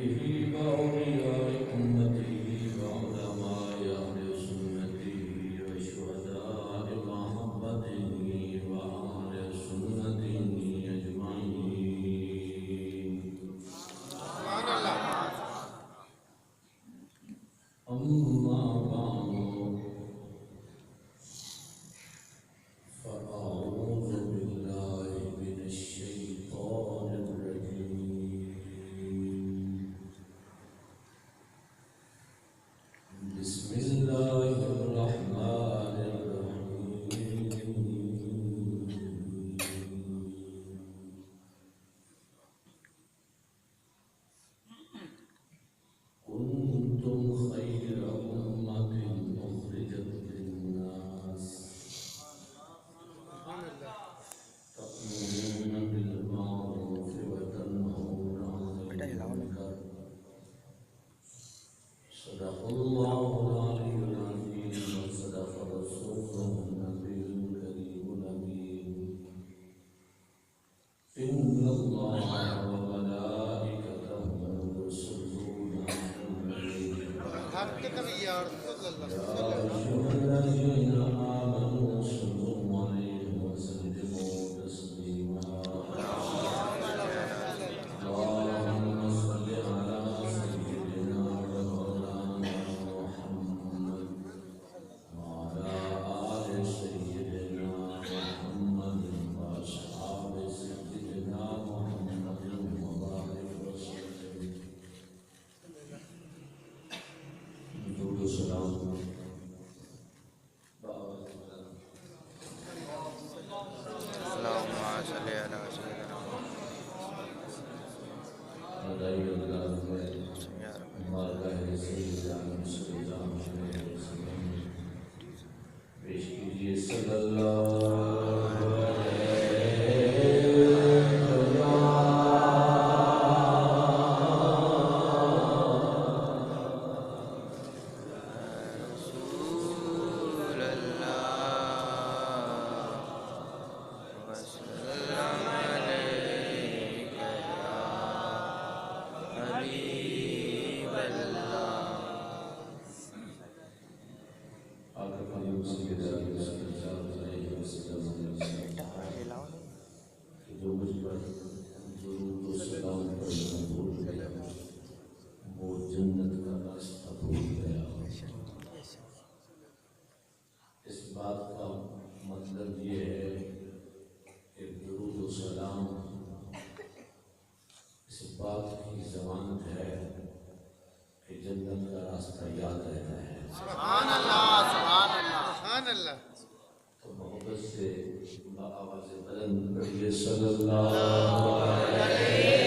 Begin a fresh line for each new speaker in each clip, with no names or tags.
وأولياء أمته وعلماء أهل سنته وشهداء محبته وأهل سنته أجمعين. أما بعد فأعوذ بالله من الشيطان الرجيم. بسم الله الرحمن الرحيم. كنتم خير أمة أخرجت للناس تأمرون بالمعروف وتنهون عن المنكر. صدق الله العلي العظيم وصدق رسوله النبي الكريم الأمين. إن الله وملائكته يصلون على النبي يا أيها الذين آمنوا صلوا عليه وسلموا تسليما. اللهم صل على سيدنا ومولانا محمد وعلى آل سيدنا محمد وأصحاب سيدنا محمد وبارك وسلم. درود و سلام
اللهم صل على سيدنا
ادائی اللہ بارگاہ سیدنا صلی اللہ علیہ وسلم پیش کیجیے صلی اللہ
رسول اللہ وسلم عليك يا حبيب الله.
آقا کریم صلی اللہ علیہ وسلم کہ جو مجھ پر درود و سلام پڑھنا بھول گیا وہ جنت کا راستہ بھول گیا. اس بات کا مطلب یہ ہے کہ درود و سلام اس بات کی ضمانت ہے کہ جنت کا راستہ یاد رہتا ہے.
سبحان اللہ سبحان اللہ سبحان اللہ.
تو محبت سے بآواز بلند پڑھیے صلی اللہ علیہ وسلم.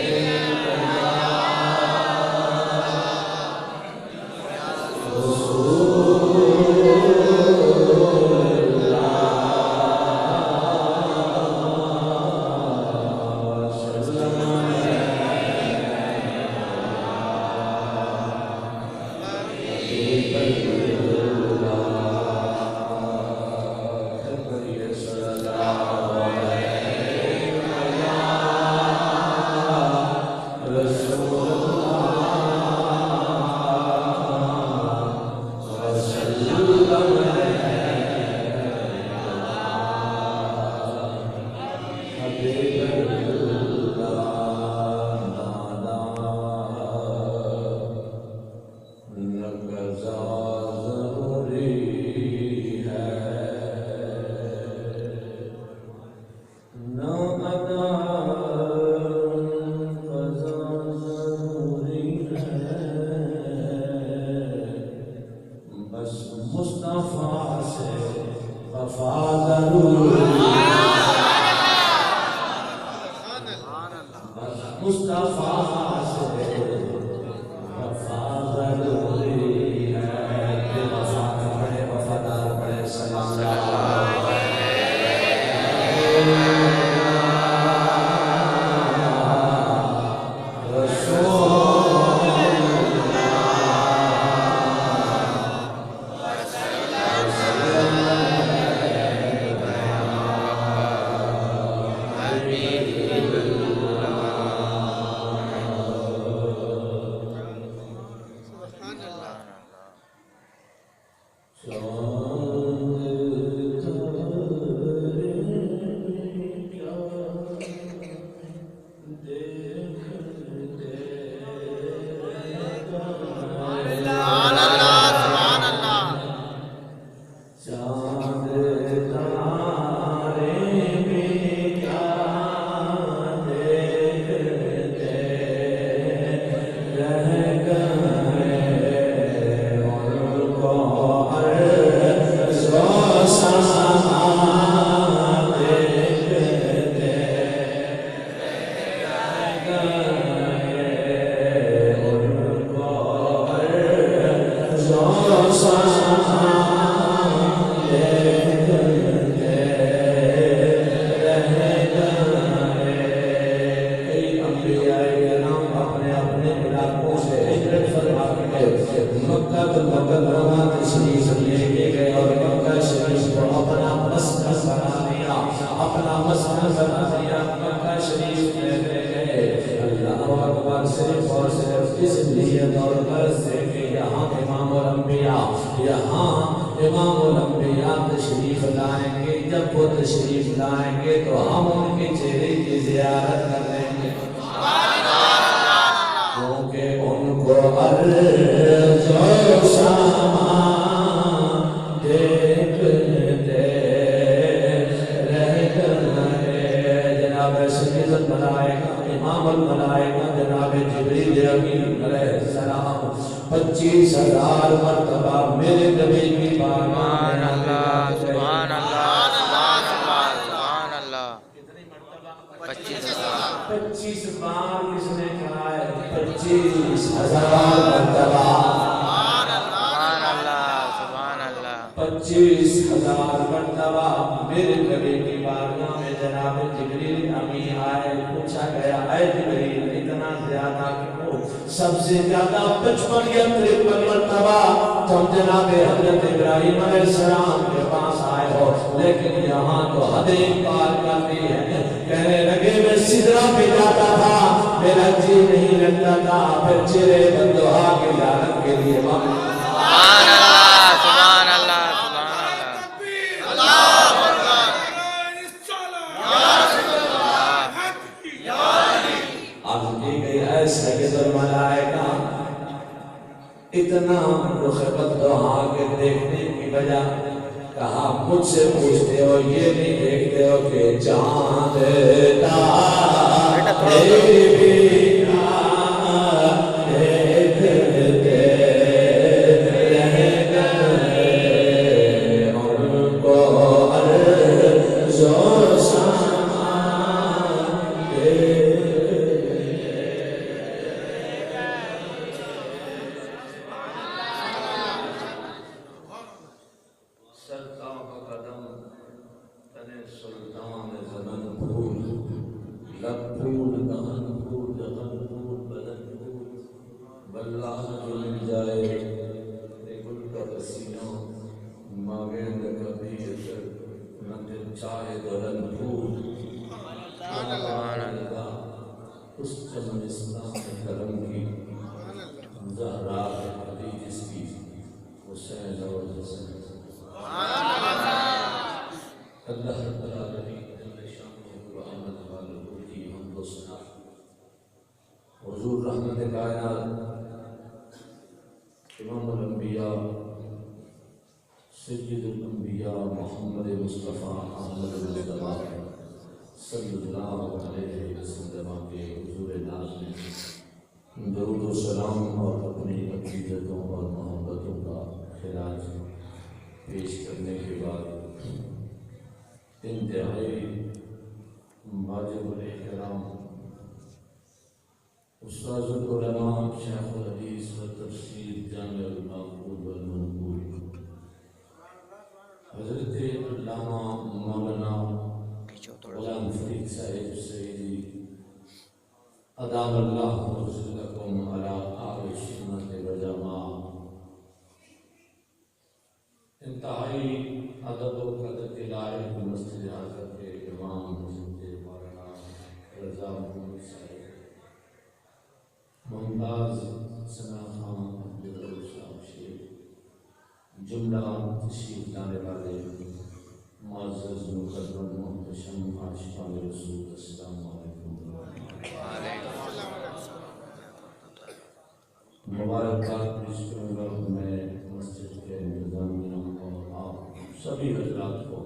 تنازیہ مکہ شریف میں لے گئے اللہ اکبر صرف اور صرف اس نیت اور غرض سے کہ یہاں امام الانبیاء تشریف لائیں گے جب وہ تشریف لائیں گے تو ہم ان کے چہرے کی زیارت کر لیں گے کیونکہ ان کو عرض و سما دیکھتے رہتے جناب سیدت ملائکہ امام الملائکہ جناب جبریل امین علیہ السلام 25,000 مرتبہ میرے نبی کی
سبحان اللہ سبحان اللہ سبحان اللہ
25 بار کس نے کہا ہے 25,000 مرتبہ
سبحان اللہ سبحان اللہ
25,000 مرتبہ میرے نبی کی بارگاہ میں جناب جبریل امین آئے پوچھا گیا اے جبریل اتنا زیادہ کیوں سب سے زیادہ 55 یا 53 مرتبہ تم جناب حضرت ابراہیم علیہ السلام کے پاس آئے ہو لیکن یہاں تو حدیں پار کرتی ہے کہنے لگے میں سدرہ پہ جاتا تھا میرا جی نہیں لگتا تھا پھر چہرے بددعا کے زیارت کے لیے
سبحان اللہ سبحان اللہ سبحان اللہ
اب کی گئی ہے سید الملائکہ اتنا رخ بددعا کے دیکھنے کی وجہ کہا مجھ سے پوچھتے ہو یہ نہیں دیکھتے ہو کہ چاند اس چمنستان کرم کی زہرا علی جس کی حسین اور حسین اللہ تعالی جل شانہ و آمد والہ کی حمد و ثنا حضور رحمت کائنات امام الانبیاء سید الانبیاء محمد مصطفیٰ احمد مصطفیٰ صلی اللہ علیہ وسلم کے حضور ناز میں درود و سلام اور اپنی عقیدتوں اور محبتوں کا خراج پیش کرنے کے بعد انتہائی واجب الاحترام استاذ العلماء شیخ الحدیث و تفسیر جامع المعقول والمنقول حضرت علامہ مولانا غلام فرید صاحب سیدی ادام اللہ رسولکم علی آل سنت و جماعہ انتہائی ادب و قدر کے لائق مسجد اعظم کے امام حضرت مولانا رضا محمد صاحب ممتاز ثنا خان عبدالرؤوف صاحب شیخ جملہ تشریف لانے والے معزز مقدم محتشم عاشقان رسول السلام علیکم مبارکباد پیش کروں گا میں مسجد کے انتظامیہ اور آپ سبھی حضرات کو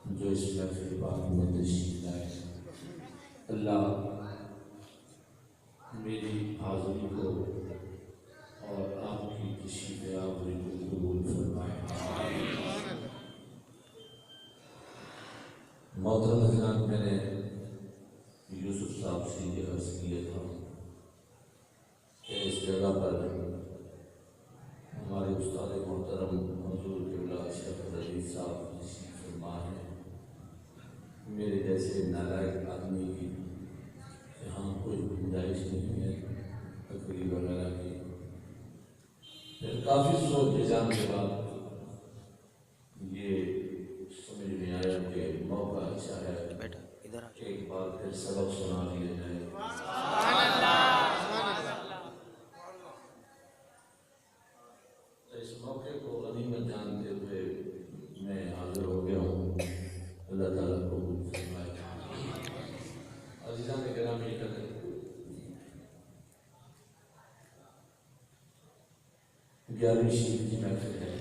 جو اس محفل پاک میں تشریف لائے اللہ میری حاضری کو اور آپ کی تشریف آوری کو قبول فرمائے محترم حضرات میں نے یوسف صاحب سے یہ عرض کیا تھا کہ اس جگہ پر ہمارے استاد محترم حضور قبلہ اشرف رضی صاحب تشریف فرما ہے میرے جیسے نالائق آدمی کی یہاں کوئی گنجائش نہیں ہے تقریر وغیرہ کی پھر کافی سوچ بچان کے بعد یہ سمجھ میں آیا کہ موقع اچھا ہے 11ویں شریف کی محفل ہے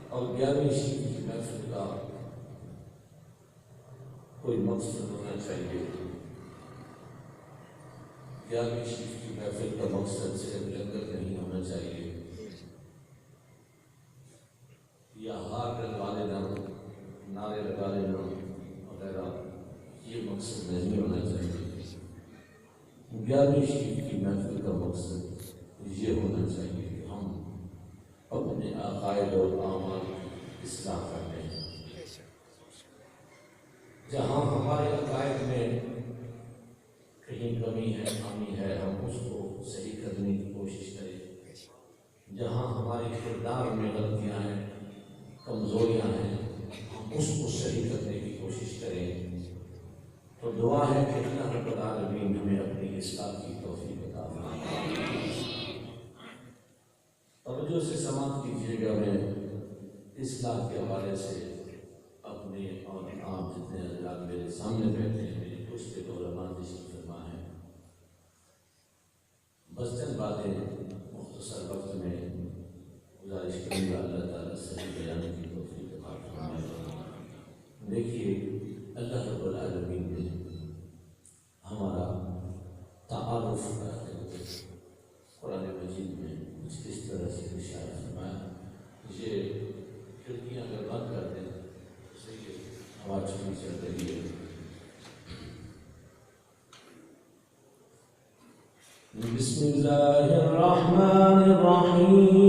اور 11ویں شریف کی محفل کا کوئی مقصد ہونا چاہیے. 11ویں شریف کی محفل کا مقصد صرف لنگر نہیں ہونا چاہیے یا ہار لگا لینا, نعرے لگا لینا وغیرہ, یہ مقصد نہیں ہونا چاہیے. 11ویں شریف کی محفل کا مقصد یہ ہونا چاہیے کہ ہم اپنے عقائد اور اعمال کی اصلاح کرتے ہیں. جہاں ہمارے عقائد میں کہیں کمی ہے, خامی ہے, ہم اس کو صحیح کرنے کی کوشش کریں. جہاں ہماری کردار میں غلطیاں ہیں, کمزوریاں ہیں, ہم اس کو صحیح کرنے کی کوشش کریں. تو دعا ہے کہ اللہ رب العالمین ہمیں اپنی اصلاح کی توفیق عطا فرمائے. توجہ سے سماعت کیجیے گا. میں اصلاح کے حوالے سے اپنے اور آپ جتنے حضرات میرے سامنے بیٹھے ہیں, میری دوسرے علماء تشریف فرما ہے, بس چند باتیں مختصر وقت میں گزارش کروں گا. اللہ تعالیٰ صحیح بیان کی توفیق عطا فرمائے. دیکھیے, اللہ رب العالمین نے ہمارا تعارف کرتے ہوئے قرآن مجید میں کچھ اس طرح سے ارشاد فرمایا. یہ کھڑکیاں اگر بند کر دیں تو صحیح ہوا چھوٹی چل رہی ہے. بسم اللہ الرحمن الرحیم.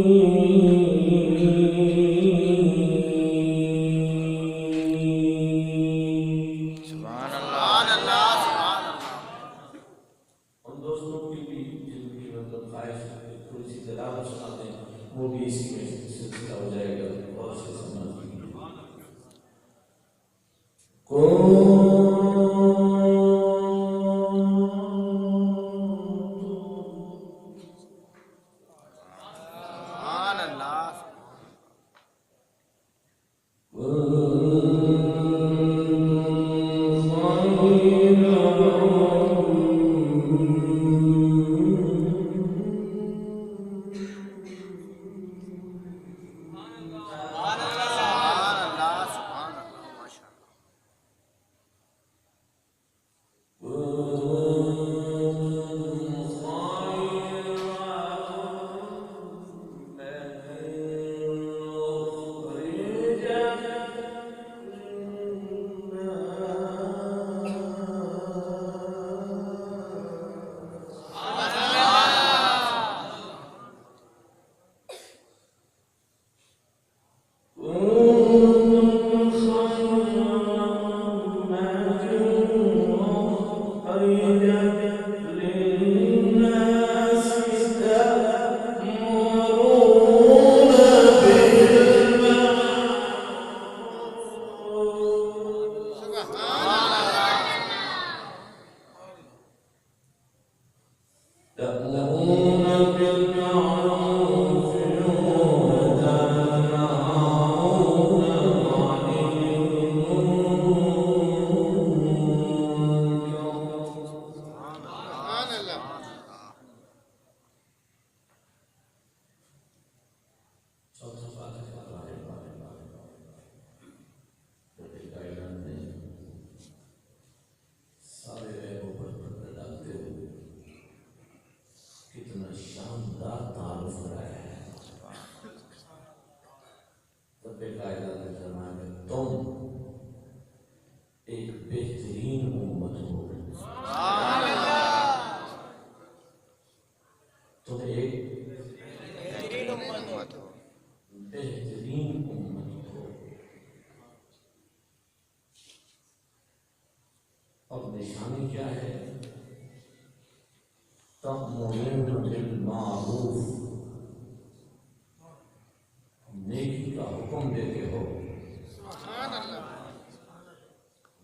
وہ بھی اسی میں سلسلہ ہو جائے گا اور سے سمجھ لیجیے. تأمرون بالمعروف، نیکی کا حکم دیتے ہو.
سبحان اللہ،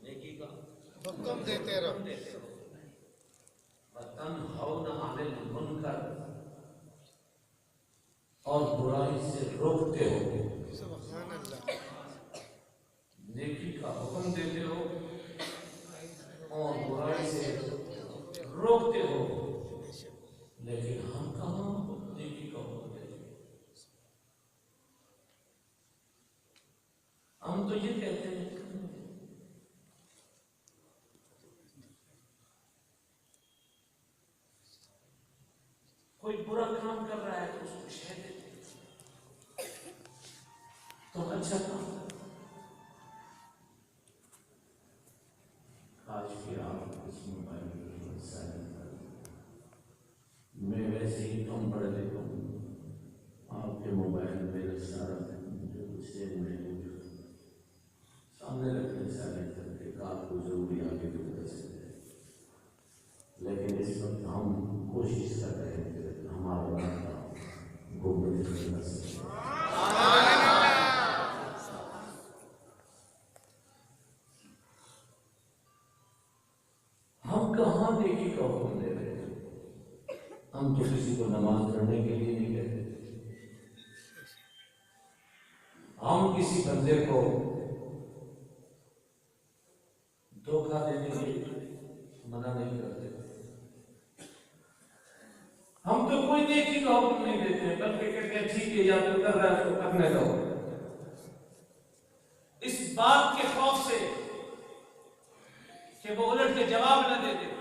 نیکی کا
حکم دیتے رہو.
وَتَنْهَوْنَ عَنِ الْمُنْكَرِ، اور برائی سے روکتے ہو.
سبحان اللہ،
نیکی کا حکم دیتے ہو اور برائی سے روکتے ہو. لیکن ہم کہاں نیکی کو ہوتے ہیں؟ ہم تو یہ کہتے ہیں کوئی برا کام کر رہا ہے تو اس کو شہ دیتے ہیں، تو اچھا کام کرتا ہے۔ آج کی آپ اس موبائل پر سائلنٹ کر دیں۔ میں ویسے ہی کم پڑھ لیتا ہوں، آپ کے موبائل میرا سارا جو کچھ ہے میں سامنے رکھنے سائلنٹ کر کے آپ کو ضروری آگے بھی کر سکتے ہیں، لیکن اس وقت ہم کوشش کر رہے ہیں کہ ہمارا راستہ گھومنے سے نہ سکے۔ ہم کہاں نیکی کا حکم دے رہے ہیں؟ ہم تو کسی کو نماز پڑھنے کے لیے نہیں کہتے، ہم کسی بندے کو دھوکہ دینے کے لیے منع نہیں کرتے، ہم تو کوئی نیکی کا حکم نہیں دیتے ہیں، بلکہ کہتے ہیں ٹھیک ہے یا تو کر رہا ہے تو کرنے دو، اس بات کے خوف سے کہ وہ الٹ کے جواب نہ دے دے،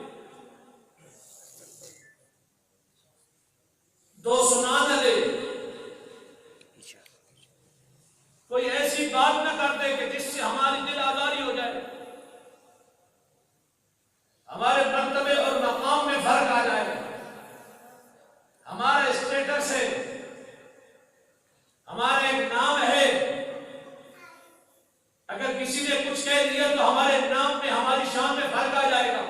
دو سنا نہ دے، کوئی ایسی بات نہ کر دے کہ جس سے ہماری دل آزاری ہو جائے، ہمارے مرتبے اور مقام میں فرق آ جائے، ہمارا اسٹیٹس ہے، ہمارا ایک نام ہے، اگر کسی نے کچھ کہہ دیا تو ہمارے نام میں ہماری شان میں فرق آ جائے گا۔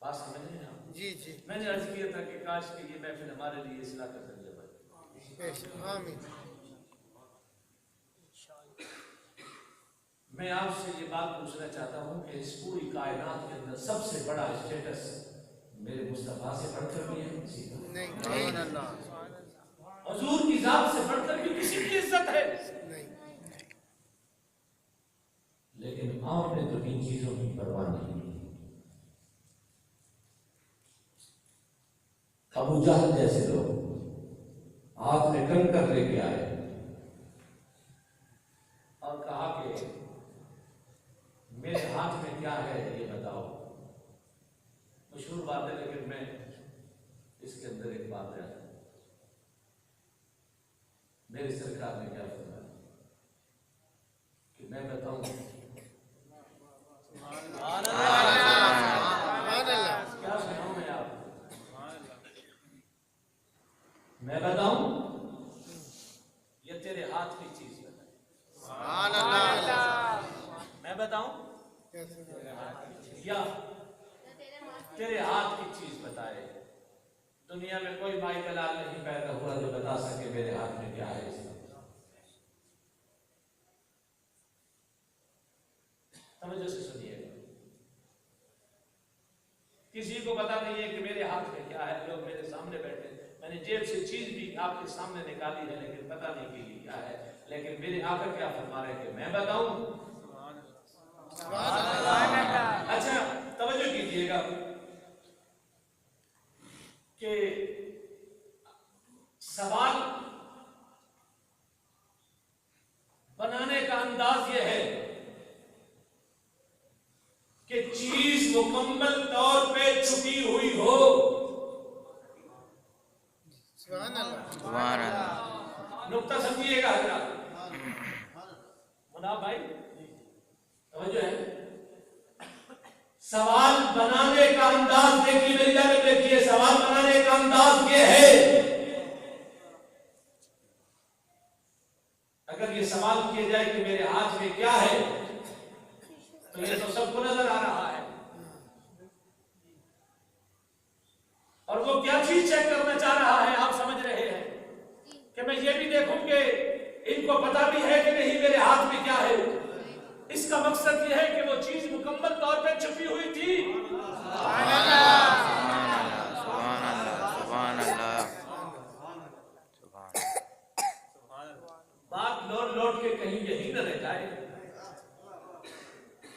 بات سمجھ رہے ہیں آپ؟
جی جی
میں نے عرض کیا تھا کہ کاش کہ یہ محفل ہمارے لیے اصلاح کا ذریعہ بنے۔
آمین۔
میں آپ سے یہ بات پوچھنا چاہتا ہوں کہ اس پوری کائنات کے اندر سب سے بڑا اسٹیٹس میرے مصطفیٰ سے بڑھ کر بھی ہے کسی کا؟
نہیں
حضور کی ذات سے بڑھ کر بھی کسی کی عزت ہے؟
نہیں۔
لیکن آپ نے تو ان چیزوں کی پرواہ نہیں کی۔ ابو جہل جیسے لوگ ہاتھ میں کنکر لے کے آئے اور کہا کہ میرے ہاتھ میں کیا ہے یہ بتاؤ۔ مشہور بات ہے لیکن میں اس کے اندر ایک بات ہے، میرے سرکار نے کیا فرمایا کہ میں بتاؤں کیا سناؤں میں آپ کو؟ میں بتاؤں یہ تیرے ہاتھ کی چیز بتائے؟ میں بتاؤں یا تیرے ہاتھ کی چیز بتائے؟ دنیا میں کوئی مائی دلال نہیں پیدا ہوا جو بتا سکے میرے ہاتھ میں کیا ہے اس کا۔ توجہ سے سنیے گا، کسی کو پتا نہیں ہے کہ میرے ہاتھ میں کیا ہے، لوگ میرے سامنے بیٹھے، میں نے جیب سے چیز بھی آپ کے سامنے نکالی ہے لیکن پتا نہیں کہ یہ کیا ہے، لیکن میرے آقا کیا فرما رہے ہیں کہ میں بتاؤں؟ اچھا توجہ کیجیے گا کہ سوال بنانے کا انداز یہ ہے کہ چیز مکمل طور پہ چھپی ہوئی ہو۔
سبحان اللہ۔
سبحان اللہ۔
نقطہ سمجھیے گا حضرات، مناب بھائی توجہ ہے، سوال بنانے کا انداز دیکھیے، میری جانب دیکھیے، سوال بنانے کا انداز یہ ہے، اگر یہ سوال کیا جائے کہ میرے ہاتھ میں کیا ہے تو یہ تو سب کو نظر آ رہا ہے، اور وہ کیا چیز چیک کرنا چاہ رہا ہے آپ سمجھ رہے ہیں کہ میں یہ بھی دیکھوں کہ ان کو پتا بھی ہے کہ نہیں میرے ہاتھ میں کیا ہے۔ اس کا مقصد یہ ہے کہ وہ چیز مکمل طور پہ چھپی ہوئی تھی۔
سبحان اللہ، سبحان اللہ، سبحان اللہ،
بات لوٹ لوٹ کے کہیں یہی نہ رہ جائے،